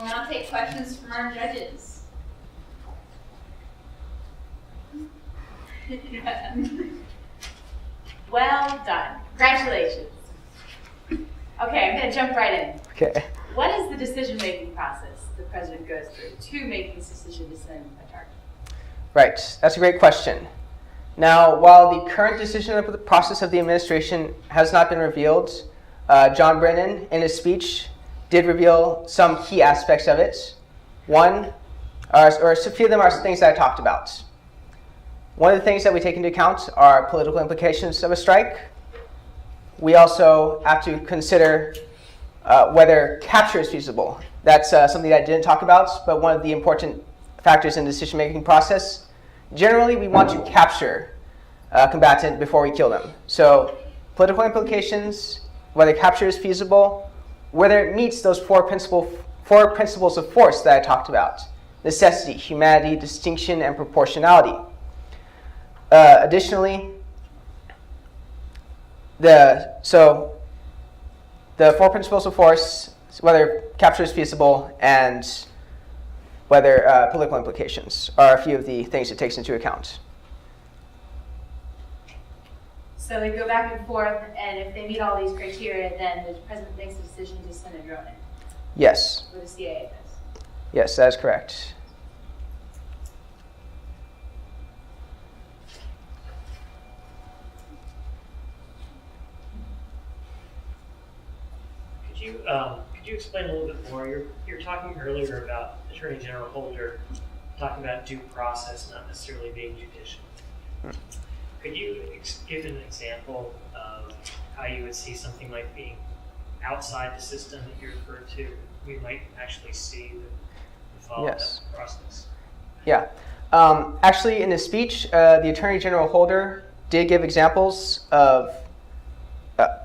We'll now take questions from our judges. Well done. Congratulations. Okay, I'm going to jump right in. Okay. What is the decision-making process the president goes through to make this decision to send a target? Right. That's a great question. Now, while the current decision of the process of the administration has not been revealed, John Brennan, in his speech, did reveal some key aspects of it. Or a few of them are things that I talked about. One of the things that we take into account are political implications of a strike. We also have to consider whether capture is feasible. That's something that I didn't talk about, but one of the important factors in the decision-making process. Generally, we want to capture a combatant before we kill them. So political implications, whether capture is feasible, whether it meets those four principles of force that I talked about: necessity, humanity, distinction, and proportionality. Additionally, the four principles of force, whether capture is feasible, and whether political implications are a few of the things it takes into account. So they go back and forth, and if they meet all these criteria, then the president makes the decision to send a drone in. Yes. Or the CIA does. Yes, that is correct. Could you explain a little bit more? You're talking earlier about Attorney General Holder talking about due process not necessarily being judicial. Could you give an example of how you would see something like being outside the system that you referred to? We might actually see the follow-up process. Yeah. Actually, in his speech, the Attorney General Holder did give examples of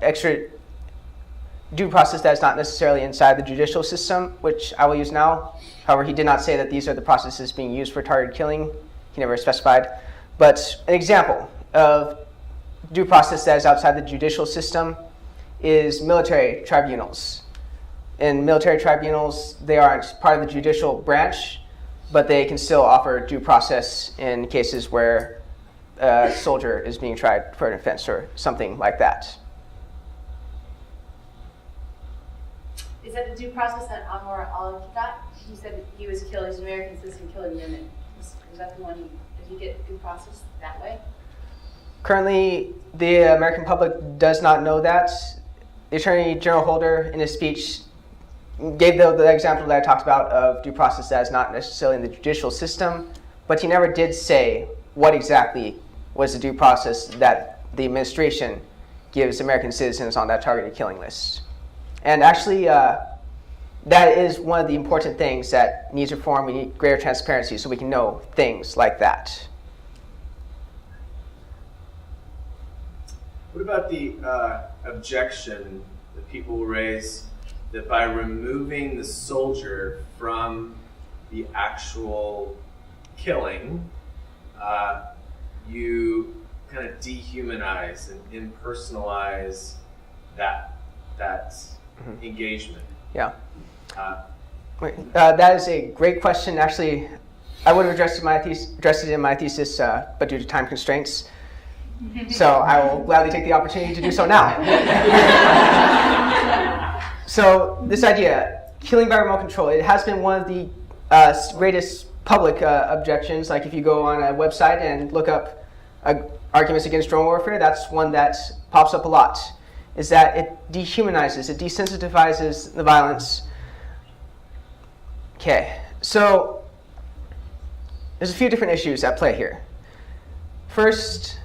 extra due process that is not necessarily inside the judicial system, which I will use now. However, he did not say that these are the processes being used for targeted killing. He never specified. But an example of due process that is outside the judicial system is military tribunals. In military tribunals, they aren't part of the judicial branch, but they can still offer due process in cases where a soldier is being tried for an offense or something like that. Is that the due process that Anwar al got? He said that he was killed, he's an American citizen, killed in Yemen. Is that the one, did he get due process that way? Currently, the American public does not know that. The Attorney General Holder, in his speech, gave the example that I talked about of due process that is not necessarily in the judicial system, but he never did say what exactly was the due process that the administration gives American citizens on that targeted killing list. And actually, that is one of the important things that needs reform. We need greater transparency so we can know things like that. What about the objection that people will raise that by removing the soldier from the actual killing, you kind of dehumanize and impersonalize that engagement? Yeah. That is a great question. Actually, I would have addressed it in my thesis, but due to time constraints, so I will gladly take the opportunity to do so now. So this idea, killing by remote control, it has been one of the greatest public objections. Like if you go on a website and look up arguments against drone warfare, that's one that pops up a lot, is that it dehumanizes, it desensitizes the violence. Okay, so there's a few different issues at play here. First,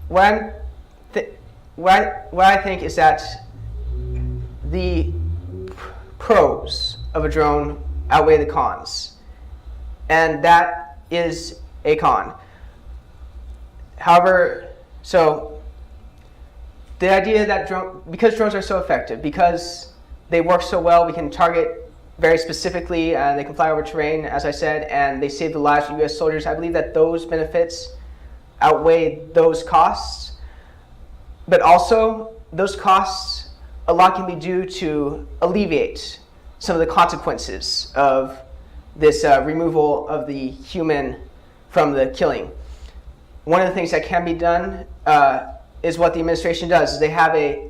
what I think is that the pros of a drone outweigh the cons, and that is a con. However, so the idea that because drones are so effective, because they work so well, we can target very specifically, and they can fly over terrain, as I said, and they save the lives of U.S. soldiers. I believe that those benefits outweigh those costs, but also those costs, a lot can be due to alleviate some of the consequences of this removal of the human from the killing. One of the things that can be done is what the administration does. Is they have a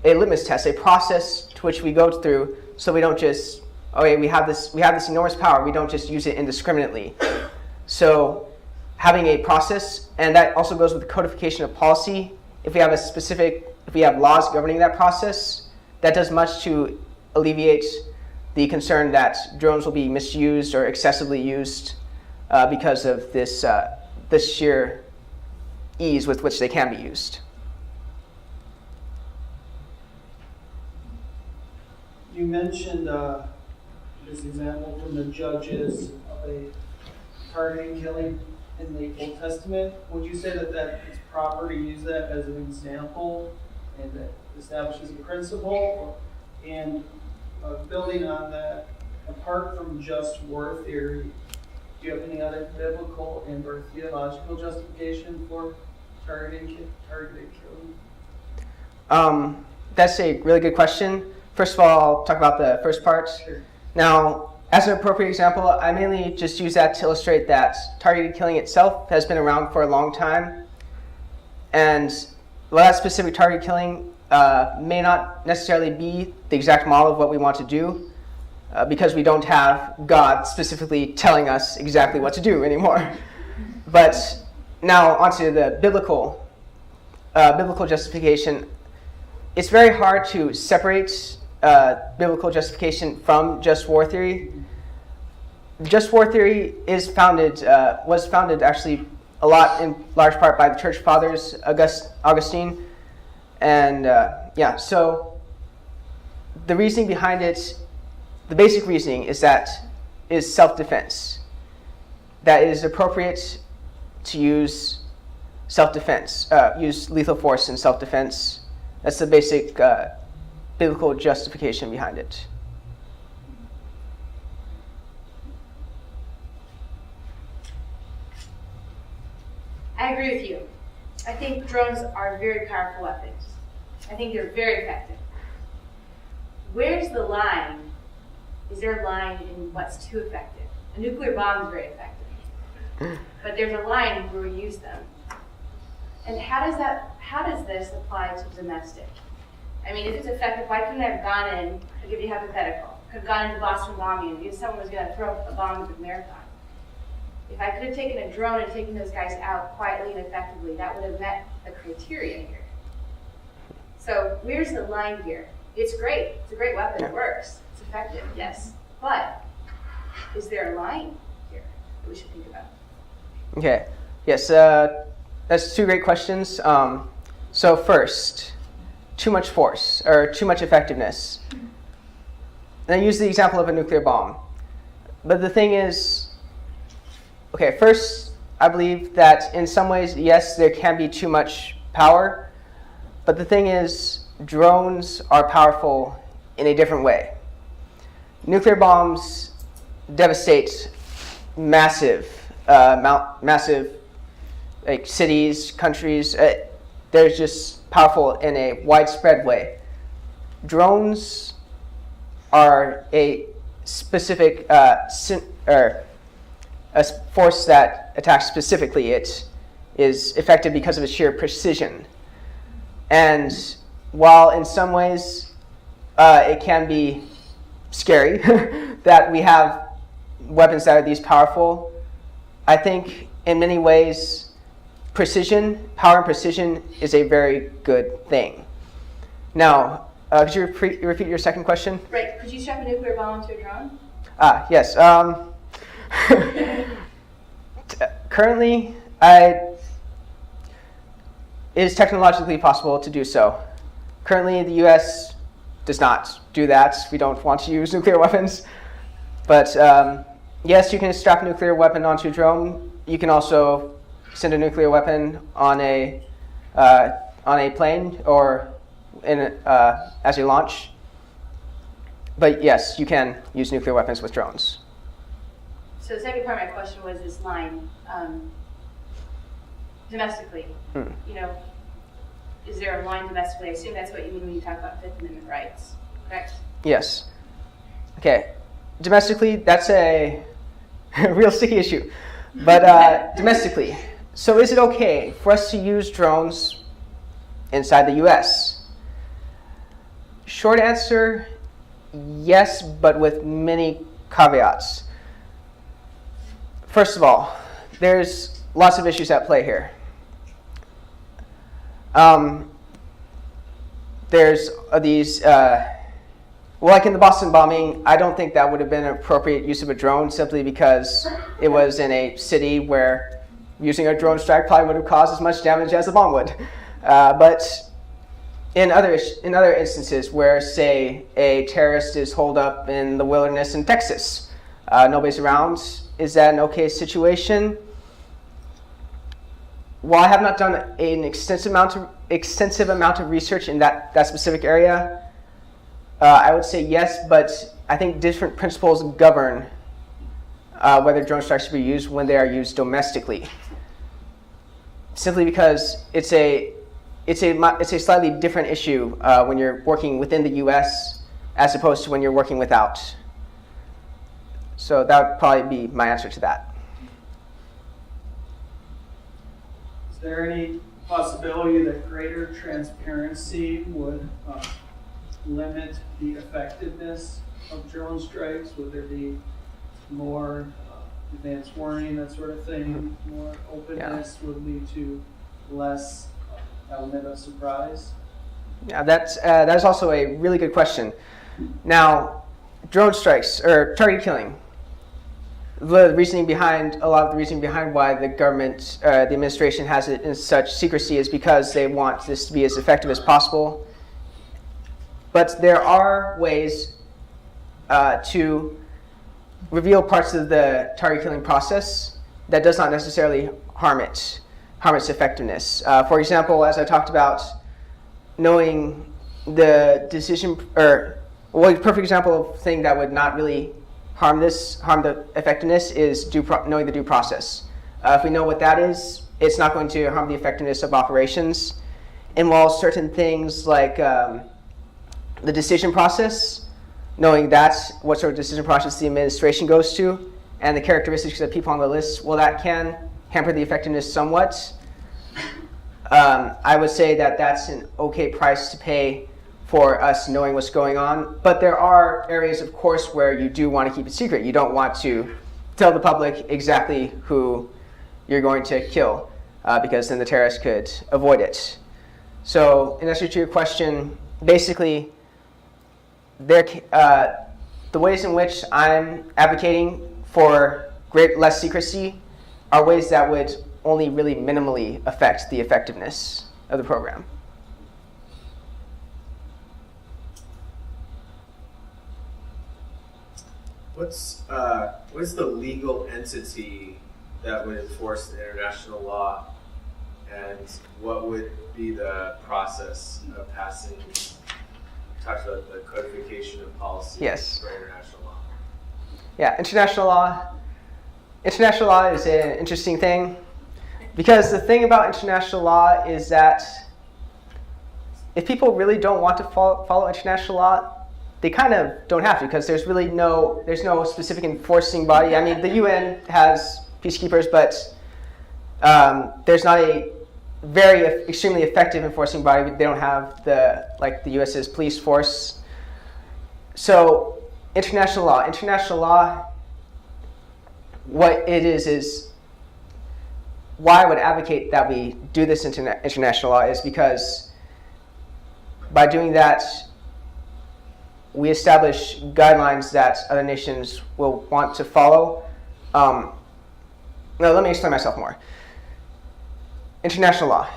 litmus test, a process to which we go through, so we don't just, okay, we have this enormous power. We don't just use it indiscriminately. So having a process, and that also goes with the codification of policy. If we have laws governing that process, that does much to alleviate the concern that drones will be misused or excessively used because of this sheer ease with which they can be used. You mentioned this example from the judges of a targeting killing in the Old Testament. Would you say that it's proper to use that as an example and that establishes a principle? And building on that, apart from just war theory, do you have any other biblical and or theological justification for targeted killing? That's a really good question. First of all, I'll talk about the first part. Sure. Now, as an appropriate example, I mainly just use that to illustrate that targeted killing itself has been around for a long time. And while that specific target killing may not necessarily be the exact model of what we want to do, because we don't have God specifically telling us exactly what to do anymore. But now onto the biblical justification. It's very hard to separate biblical justification from just war theory. Just war theory was founded actually a lot in large part by the Church Fathers, Augustine, and so the reasoning behind it, the basic reasoning is self-defense. That it is appropriate to use self-defense, use lethal force in self-defense. That's the basic biblical justification behind it. I agree with you. I think drones are very powerful weapons. I think they're very effective. Where's the line? Is there a line in what's too effective? A nuclear bomb is very effective, but there's a line where we use them. And how does this apply to domestic? I mean, if it's effective, why couldn't I have gone in, I'll give you a hypothetical, could have gone into Boston bombing because someone was going to throw a bomb at the marathon. If I could have taken a drone and taken those guys out quietly and effectively, that would have met the criteria here. So where's the line here? It's great. It's a great weapon. It works. It's effective, yes. But is there a line here that we should think about? Okay. Yes, that's two great questions. So first, too much force or too much effectiveness. And I use the example of a nuclear bomb. But the thing is, okay, first, I believe that in some ways, yes, there can be too much power. But the thing is, drones are powerful in a different way. Nuclear bombs devastate massive like cities, countries. They're just powerful in a widespread way. Drones are a specific a force that attacks specifically. It is effective because of its sheer precision. And while in some ways it can be scary that we have weapons that are these powerful, I think in many ways power and precision is a very good thing. Now, could you repeat your second question? Right. Could you strap a nuclear bomb into a drone? Yes. Currently, it is technologically possible to do so. Currently, the U.S. does not do that. We don't want to use nuclear weapons. But yes, you can strap a nuclear weapon onto a drone. You can also send a nuclear weapon on a plane or as a launch. But yes, you can use nuclear weapons with drones. So the second part of my question was this line, domestically. You know, is there a line domestically? I assume that's what you mean when you talk about Fifth Amendment rights. Correct. Yes. Okay. Domestically, that's a real sticky issue. But domestically, so is it okay for us to use drones inside the U.S.? Short answer, yes, but with many caveats. First of all, there's lots of issues at play here. There's these, like in the Boston bombing, I don't think that would have been an appropriate use of a drone simply because it was in a city where using a drone strike probably would have caused as much damage as a bomb would. But in other instances where, say, a terrorist is holed up in the wilderness in Texas, nobody's around, is that an okay situation? While I have not done an extensive amount of research in that specific area, I would say yes, but I think different principles govern whether drone strikes should be used when they are used domestically. Simply because it's a slightly different issue when you're working within the U.S. as opposed to when you're working without. So that would probably be my answer to that. Is there any possibility that greater transparency would limit the effectiveness of drone strikes? Would there be more advanced warning, that sort of thing? More openness would lead to less element of surprise? Yeah, that is also a really good question. Now, drone strikes or target killing. A lot of the reasoning behind why the government, the administration has it in such secrecy is because they want this to be as effective as possible. But there are ways to reveal parts of the target killing process that does not necessarily harm its effectiveness. For example, as I talked about, knowing the decision, a perfect example of thing that would not really harm the effectiveness is knowing the due process. If we know what that is, it's not going to harm the effectiveness of operations. And while certain things like the decision process, knowing that's what sort of decision process the administration goes to, and the characteristics of people on the list, well, that can hamper the effectiveness somewhat. I would say that that's an okay price to pay for us knowing what's going on. But there are areas, of course, where you do want to keep it secret. You don't want to tell the public exactly who you're going to kill, because then the terrorists could avoid it. So in answer to your question, basically, the ways in which I'm advocating for less secrecy are ways that would only really minimally affect the effectiveness of the program. What's the legal entity that would enforce the international law, and what would be the process of passing? Talked about the codification of policy for international law. Yeah, international law. International law is an interesting thing because the thing about international law is that if people really don't want to follow international law, they kind of don't have to, because there's no specific enforcing body. I mean, the UN has peacekeepers, but there's not a extremely effective enforcing body. They don't have the U.S.'s police force. So international law, what it is why I would advocate that we do this international law is because by doing that, we establish guidelines that other nations will want to follow. No, let me explain myself more. International law.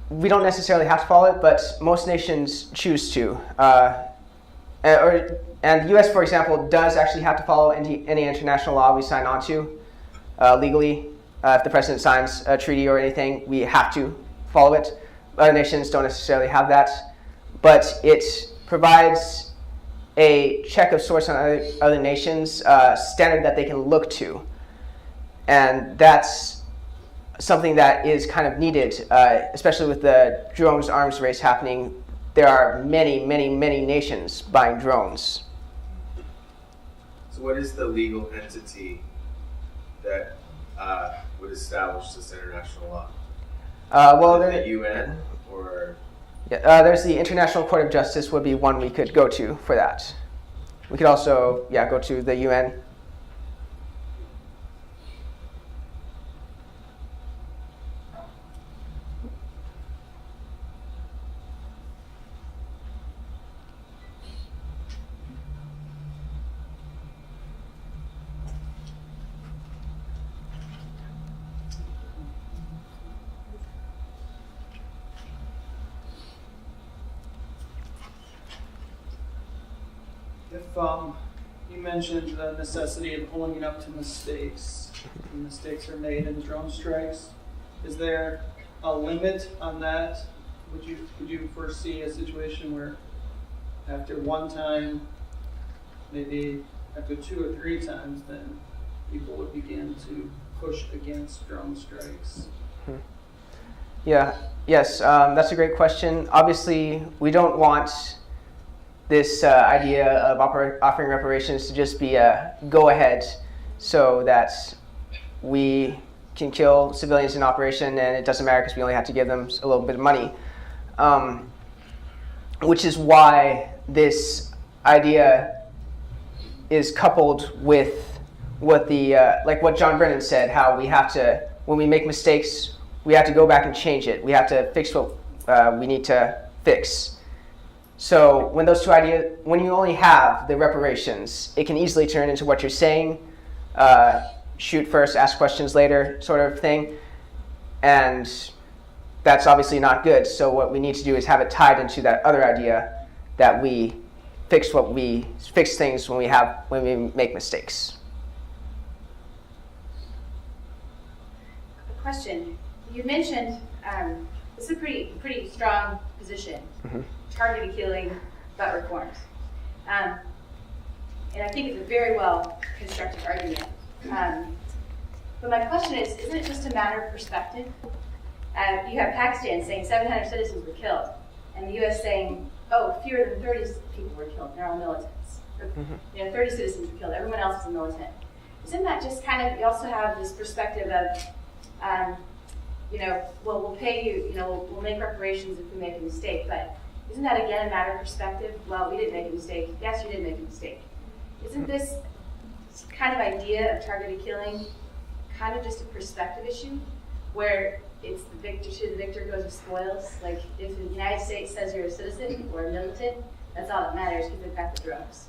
We don't necessarily have to follow it, but most nations choose to. And the U.S., for example, does actually have to follow any international law we sign on to legally. If the president signs a treaty or anything, we have to follow it. Other nations don't necessarily have that. But it provides a check of sorts on other nations, standard that they can look to. And that's something that is kind of needed, especially with the drones arms race happening there are many, many, many nations buying drones. So what is the legal entity that would establish this international law? Well, Is it the UN or? Yeah, there's the International Court of Justice would be one we could go to for that. We could also, go to the UN. If you mentioned the necessity of pulling it up to mistakes, when mistakes are made in drone strikes, is there a limit on that? Would you foresee a situation where after one time, maybe after 2 or 3 times, then people would begin to push against drone strikes? Yes, that's a great question. Obviously, we don't want this idea of offering reparations to just be a go-ahead so that we can kill civilians in operation and it doesn't matter because we only have to give them a little bit of money. Which is why this idea is coupled with what like what John Brennan said, how we have to, when we make mistakes, we have to go back and change it. We have to fix what we need to fix. So when those two ideas, when you only have the reparations, it can easily turn into what you're saying, shoot first, ask questions later sort of thing. And that's obviously not good. So what we need to do is have it tied into that other idea that we fix things when we make mistakes. A question. You mentioned this is a pretty strong position. Mm-hmm. Targeted killing, but reforms. And I think it's a very well constructed argument. But my question is, isn't it just a matter of perspective? You have Pakistan saying 700 citizens were killed, and the U.S. saying, oh, fewer than 30 people were killed, they're all militants. Mm-hmm. 30 citizens were killed, everyone else is a militant. Isn't that just kind of, you also have this perspective of, well, we'll pay you, we'll make reparations if we make a mistake, but isn't that again a matter of perspective? Well, we didn't make a mistake. Yes, you did make a mistake. Isn't this kind of idea of targeted killing kind of just a perspective issue where it's the victor goes the spoils? Like if the United States says you're a citizen or a militant, that's all that matters because they've got the drugs.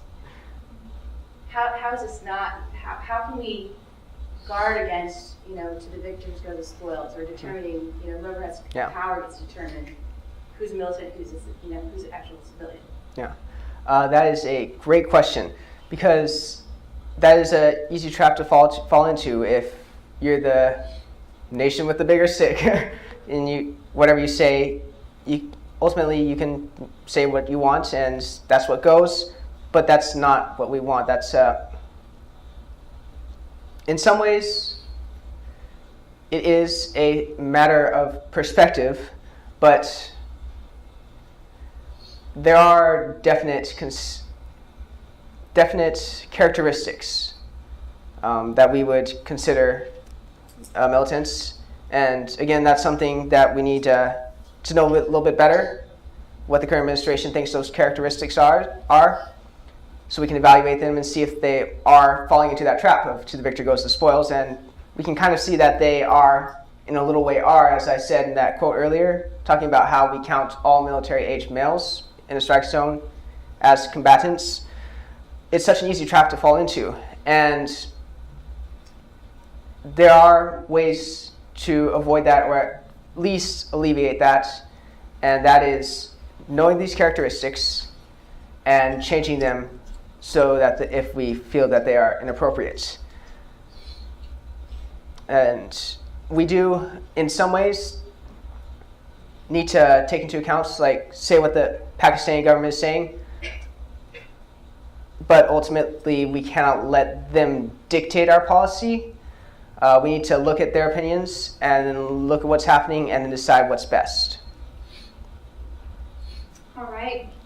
How is this not, how can we guard against, to the victors go the spoils, or determining, whoever has power gets determined who's a militant, who's an actual civilian? Yeah, that is a great question, because that is an easy trap to fall into if you're the nation with the bigger stick, and whatever you say, ultimately you can say what you want, and that's what goes. But that's not what we want. That's in some ways, it is a matter of perspective, but there are definite characteristics that we would consider militants. And again, that's something that we need to know a little bit better, what the current administration thinks those characteristics are, so we can evaluate them and see if they are falling into that trap of to the victor goes the spoils. And we can kind of see that they are, in a little way, as I said in that quote earlier, talking about how we count all military-aged males in a strike zone as combatants. It's such an easy trap to fall into. And there are ways to avoid that, or at least alleviate that, and that is knowing these characteristics and changing them so that if we feel that they are inappropriate. And we do, in some ways, need to take into account, say what the Pakistani government is saying, but ultimately we cannot let them dictate our policy. We need to look at their opinions and then look at what's happening and then decide what's best. All right.